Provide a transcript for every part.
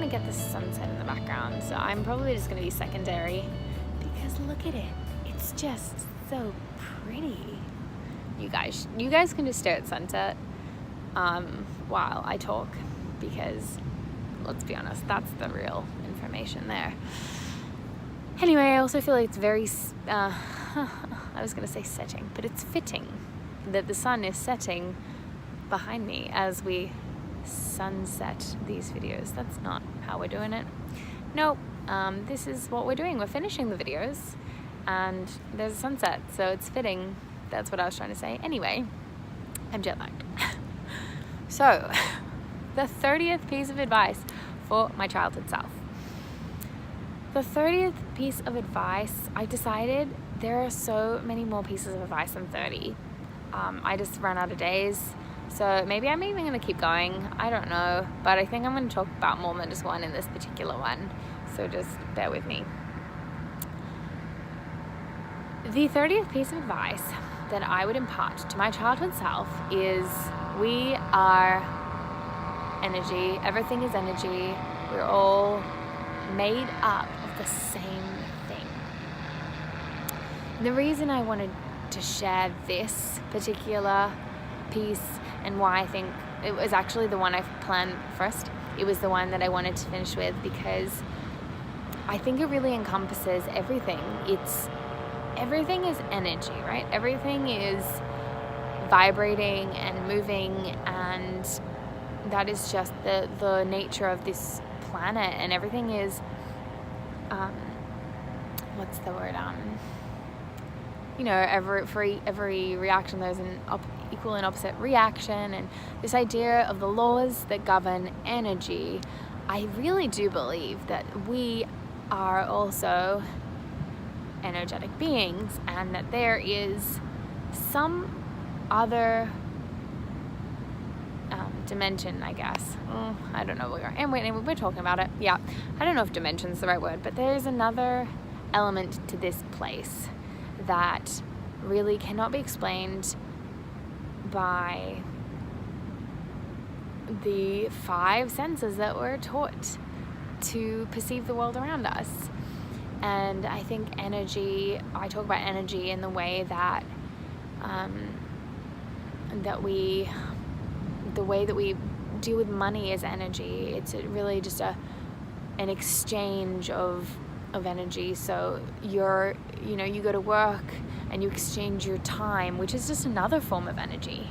want to get the sunset in the background, so I'm probably just going to be secondary because look at it. It's just so pretty. You guys can just stare at sunset while I talk, because let's be honest, that's the real information there. Anyway, I also feel like it's very I was going to say setting, but it's fitting that the sun is setting behind me as we sunset these videos. That's not how we're doing it. Nope. This is what we're doing. We're finishing the videos and there's a sunset, so it's fitting. That's what I was trying to say. Anyway, I'm jet lagged. So, the 30th piece of advice for my childhood self. The 30th piece of advice, I decided there are so many more pieces of advice than 30. I just ran out of days. So maybe I'm even going to keep going. I don't know. But I think I'm going to talk about more than just one in this particular one. So just bear with me. The 30th piece of advice that I would impart to my childhood self is we are energy. Everything is energy. We're all made up of the same thing. And the reason I wanted to share this particular piece and why I think it was actually the one I planned first. It was the one that I wanted to finish with because I think it really encompasses everything. Everything is energy, right? Everything is vibrating and moving, and that is just the nature of this planet, and everything is what's the word? For every reaction there's an equal and opposite reaction, and this idea of the laws that govern energy, I really do believe that we are also energetic beings, and that there is some other dimension, I guess. I don't know where we are. And we're talking about it. Yeah, I don't know if dimension's the right word, but there's another element to this place that really cannot be explained by the 5 senses that we're taught to perceive the world around us. And I think I talk about energy in the way that the way that we deal with money is energy. It's really just an exchange of energy. So you go to work and you exchange your time, which is just another form of energy,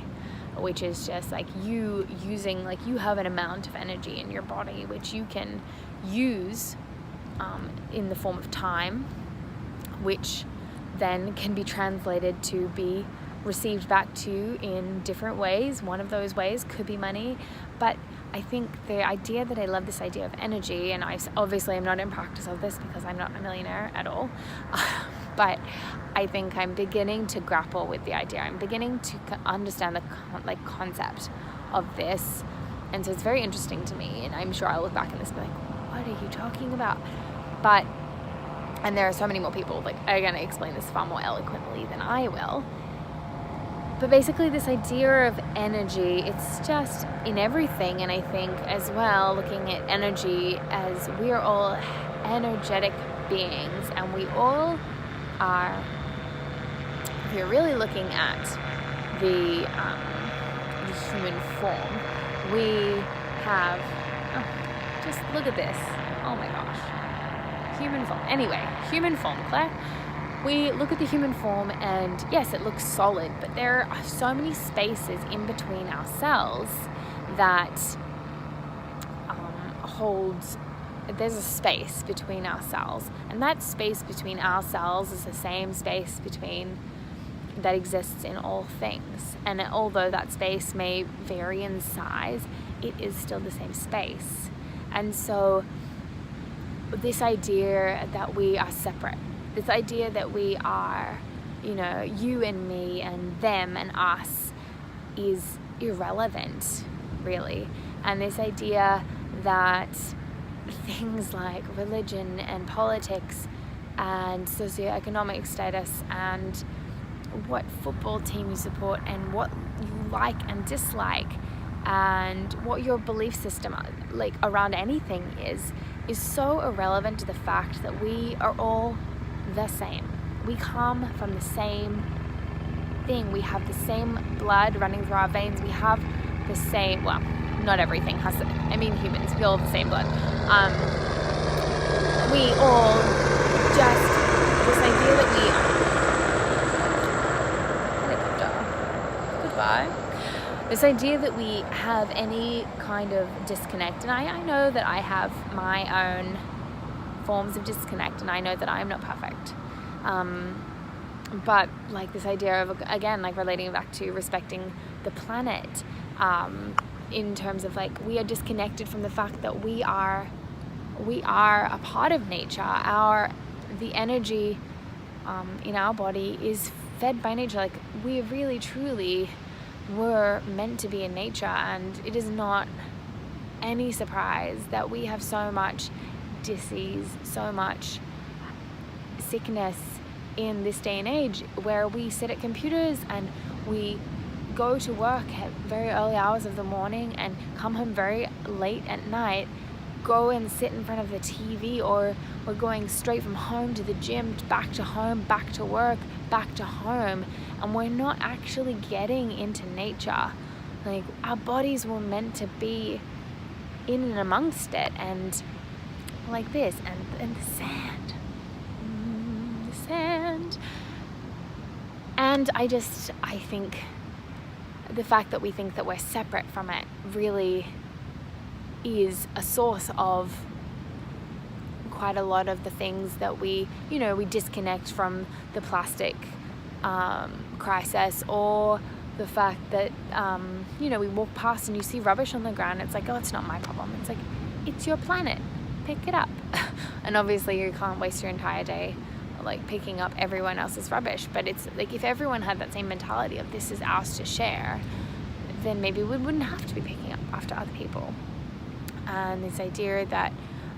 which is just like you using, like you have an amount of energy in your body which you can use in the form of time, which then can be translated to be received back to you in different ways. One of those ways could be money, but I think the idea that I love this idea of energy, and I obviously am not in practice of this because I'm not a millionaire at all, but I think I'm beginning to grapple with the idea. I'm beginning to understand the concept of this, and so it's very interesting to me, and I'm sure I'll look back at this and be like, what are you talking about? And there are so many more people like are going to explain this far more eloquently than I will. But basically this idea of energy, it's just in everything. And I think as well, looking at energy as we are all energetic beings, and we all are, if you're really looking at the human form, we have, just look at this. Oh my gosh. Human form. Anyway, human form, Claire. We look at the human form and yes, it looks solid, but there are so many spaces in between our cells that there's a space between our cells, and that space between our cells is the same space that exists in all things. And although that space may vary in size, it is still the same space. And so this idea that we are separate, this idea that we are, you and me and them and us is irrelevant, really. And this idea that things like religion and politics and socioeconomic status and what football team you support and what you like and dislike and what your belief system like around anything is so irrelevant to the fact that we are all the same. We come from the same thing. We have the same blood running through our veins. We have the same, well, not everything has it. I mean, humans, we all have the same blood. We all just, this idea that helicopter, goodbye. This idea that we have any kind of disconnect, and I know that I have my own forms of disconnect, and I know that I'm not perfect. But like this idea of, again, like relating back to respecting the planet, in terms of like we are disconnected from the fact that we are a part of nature. The energy in our body is fed by nature. Like we really truly were meant to be in nature, and it is not any surprise that we have so much disease, so much sickness in this day and age, where we sit at computers and we go to work at very early hours of the morning and come home very late at night, go and sit in front of the TV, or we're going straight from home to the gym, back to home, back to work, back to home, and we're not actually getting into nature. Like our bodies were meant to be in and amongst it, and like this, and the sand, the sand. And I think the fact that we think that we're separate from it really is a source of quite a lot of the things that we disconnect from the plastic crisis, or the fact that we walk past and you see rubbish on the ground. It's like, oh, it's not my problem. It's like, it's your planet, pick it up. And obviously you can't waste your entire day like picking up everyone else's rubbish, but it's like if everyone had that same mentality of this is ours to share, then maybe we wouldn't have to be picking up after other people. And this idea that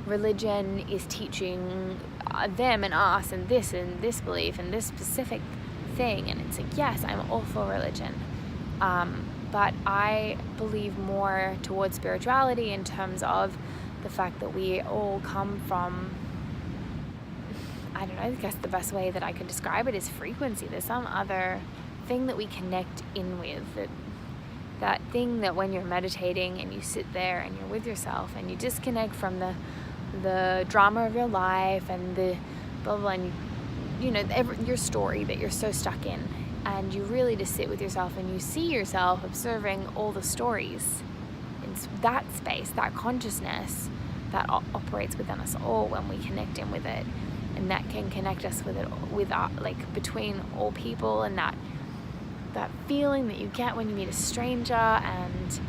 religion is teaching them and us and this belief and this specific thing, and it's like, yes, I'm all for religion, but I believe more towards spirituality in terms of the fact that we all come from, I don't know, I guess the best way that I could describe it is frequency. There's some other thing that we connect in with, that thing that when you're meditating and you sit there and you're with yourself and you disconnect from the drama of your life and the blah blah, and your story that you're so stuck in, and you really just sit with yourself and you see yourself observing all the stories in that space, that consciousness that operates within us all when we connect in with it, and that can connect us with it, like between all people, and that feeling that you get when you meet a stranger and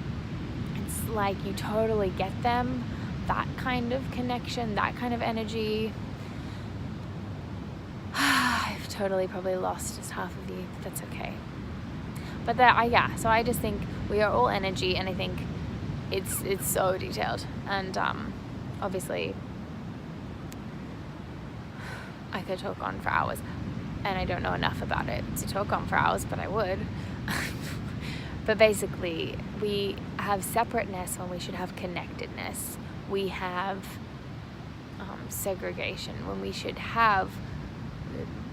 it's like you totally get them, that kind of connection, that kind of energy. I've totally probably lost just half of you, but that's okay. But so I just think we are all energy, and I think it's so detailed, and obviously I could talk on for hours, and I don't know enough about it to talk on for hours, but I would. But basically, we have separateness when we should have connectedness. We have segregation when we should have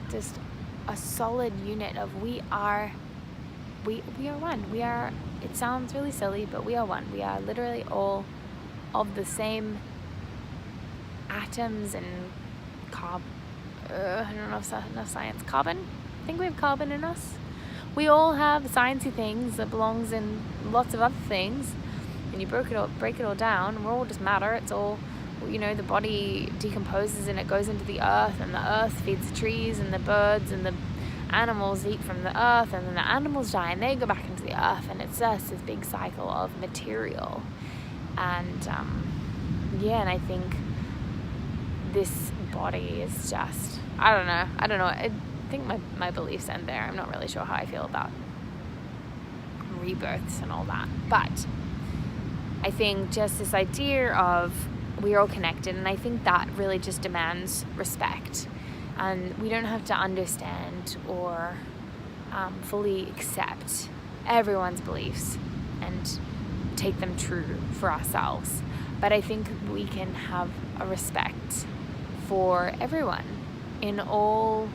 just a solid unit of we are one. We are, it sounds really silly, but we are one. We are literally all of the same atoms and I don't know if that's enough science. Carbon? I think we have carbon in us. We all have sciencey things that belongs in lots of other things. And you break it all down, we're all just matter. It's all, the body decomposes and it goes into the earth, and the earth feeds the trees and the birds, and the animals eat from the earth, and then the animals die and they go back into the earth, and it's just this big cycle of material. And and I think this body is just, I don't know. I think my beliefs end there. I'm not really sure how I feel about rebirths and all that. But I think just this idea of we're all connected, and I think that really just demands respect. And we don't have to understand or fully accept everyone's beliefs and take them true for ourselves. But I think we can have a respect for everyone in all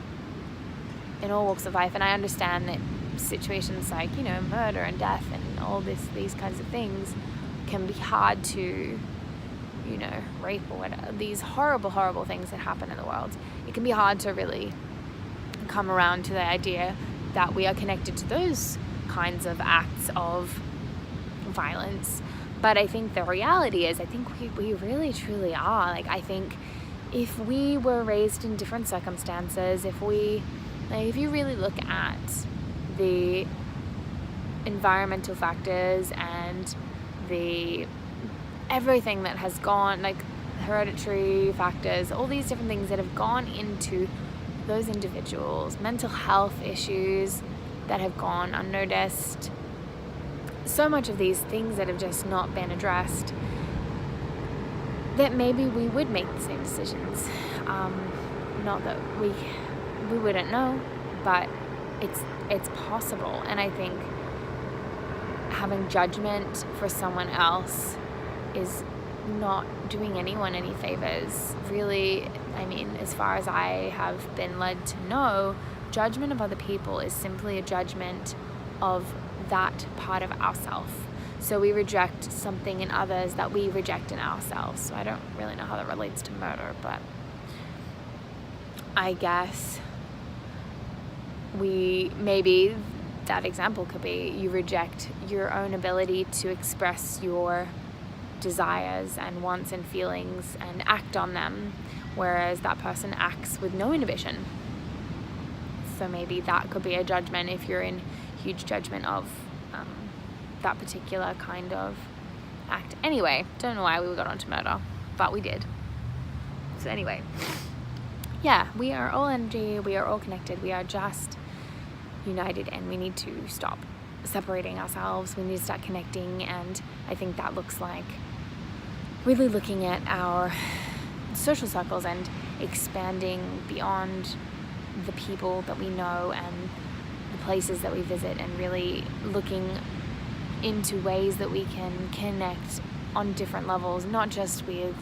walks of life. And I understand that situations like, murder and death and all these kinds of things can be hard to, rape or whatever, these horrible, horrible things that happen in the world. It can be hard to really come around to the idea that we are connected to those kinds of acts of violence. But I think the reality is, I think we really truly are. Like, I think if we were raised in different circumstances, if you really look at the environmental factors and the everything that has gone, like hereditary factors, all these different things that have gone into those individuals, mental health issues that have gone unnoticed, so much of these things that have just not been addressed, that maybe we would make the same decisions. Not that we wouldn't know, but it's possible. And I think having judgment for someone else is not doing anyone any favors. Really, I mean, as far as I have been led to know, judgment of other people is simply a judgment of that part of ourselves. So we reject something in others that we reject in ourselves. So I don't really know how that relates to murder, but I guess maybe that example could be you reject your own ability to express your desires and wants and feelings and act on them, whereas that person acts with no inhibition. So maybe that could be a judgment if you're in huge judgment of that particular kind of act. Anyway, don't know why we got onto murder, but we did. So anyway, yeah, we are all energy, we are all connected, we are just united, and we need to stop separating ourselves. We need to start connecting, and I think that looks like really looking at our social circles and expanding beyond the people that we know and the places that we visit, and really looking into ways that we can connect on different levels, not just with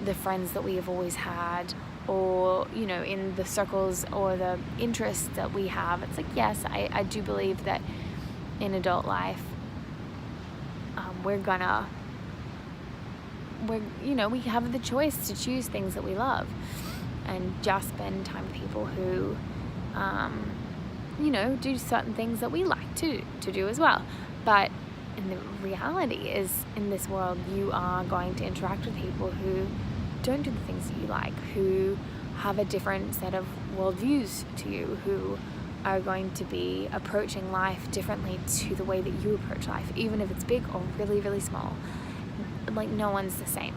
the friends that we have always had, or in the circles or the interests that we have. It's like, yes, I do believe that in adult life we have the choice to choose things that we love and just spend time with people who do certain things that we like to do as well. But in the reality is, in this world, you are going to interact with people who don't do the things that you like, who have a different set of worldviews to you, who are going to be approaching life differently to the way that you approach life, even if it's big or really, really small. Like, no one's the same.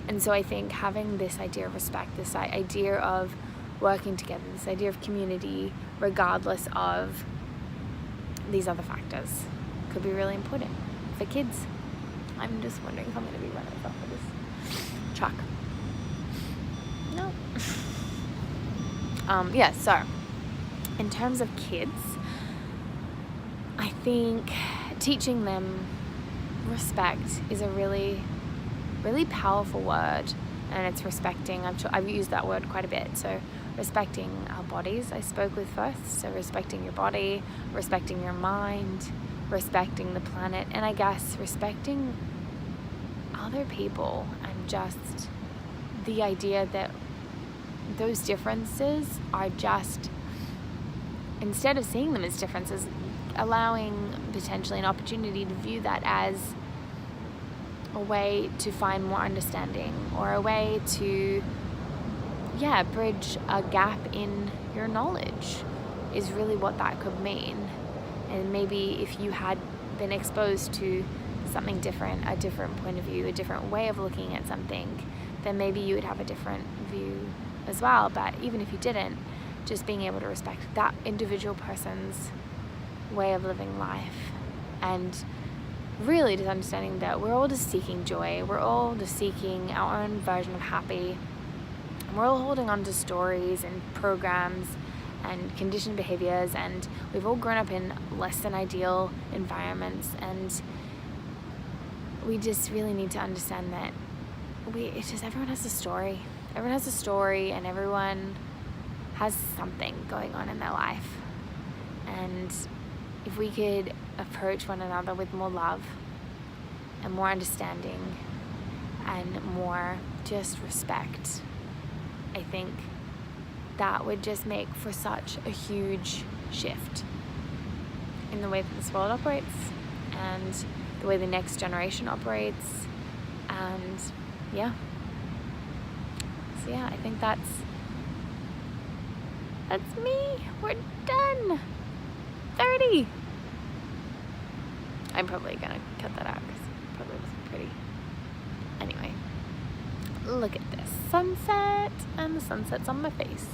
And so I think having this idea of respect, this idea of working together, this idea of community, regardless of these other factors, could be really important for kids. I'm just wondering if I'm going to be running over for this truck. No. So in terms of kids, I think teaching them respect is a really, really powerful word, and it's respecting. I've used that word quite a bit. So respecting our bodies, I spoke with first. So respecting your body, respecting your mind, respecting the planet, and I guess respecting other people, and just the idea that those differences are just, instead of seeing them as differences, allowing potentially an opportunity to view that as a way to find more understanding, or a way to bridge a gap in your knowledge, is really what that could mean. And maybe if you had been exposed to something different, a different point of view, a different way of looking at something, then maybe you would have a different view as well. But even if you didn't, just being able to respect that individual person's way of living life, and really just understanding that we're all just seeking joy, we're all just seeking our own version of happy, and we're all holding on to stories and programs and conditioned behaviors, and we've all grown up in less than ideal environments, and we just really need to understand that everyone has a story. Everyone has a story, and everyone has something going on in their life. And if we could approach one another with more love and more understanding and more just respect, I think that would just make for such a huge shift in the way that this world operates and the way the next generation operates. And yeah, so yeah, I think that's me. We're done. 30. I'm probably gonna cut that out because it probably wasn't pretty. Anyway, look at this sunset, and the sunset's on my face.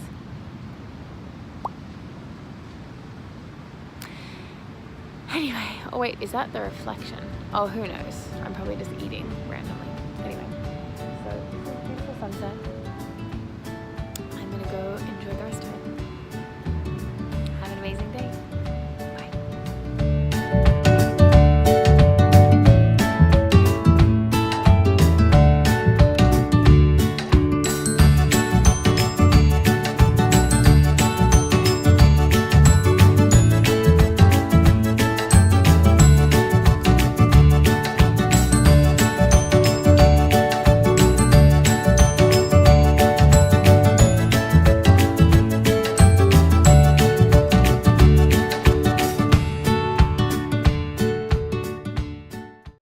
Anyway, oh wait, is that the reflection? Oh, who knows? I'm probably just eating randomly. Anyway, so this is a beautiful sunset. I'm gonna go enjoy the rest of it.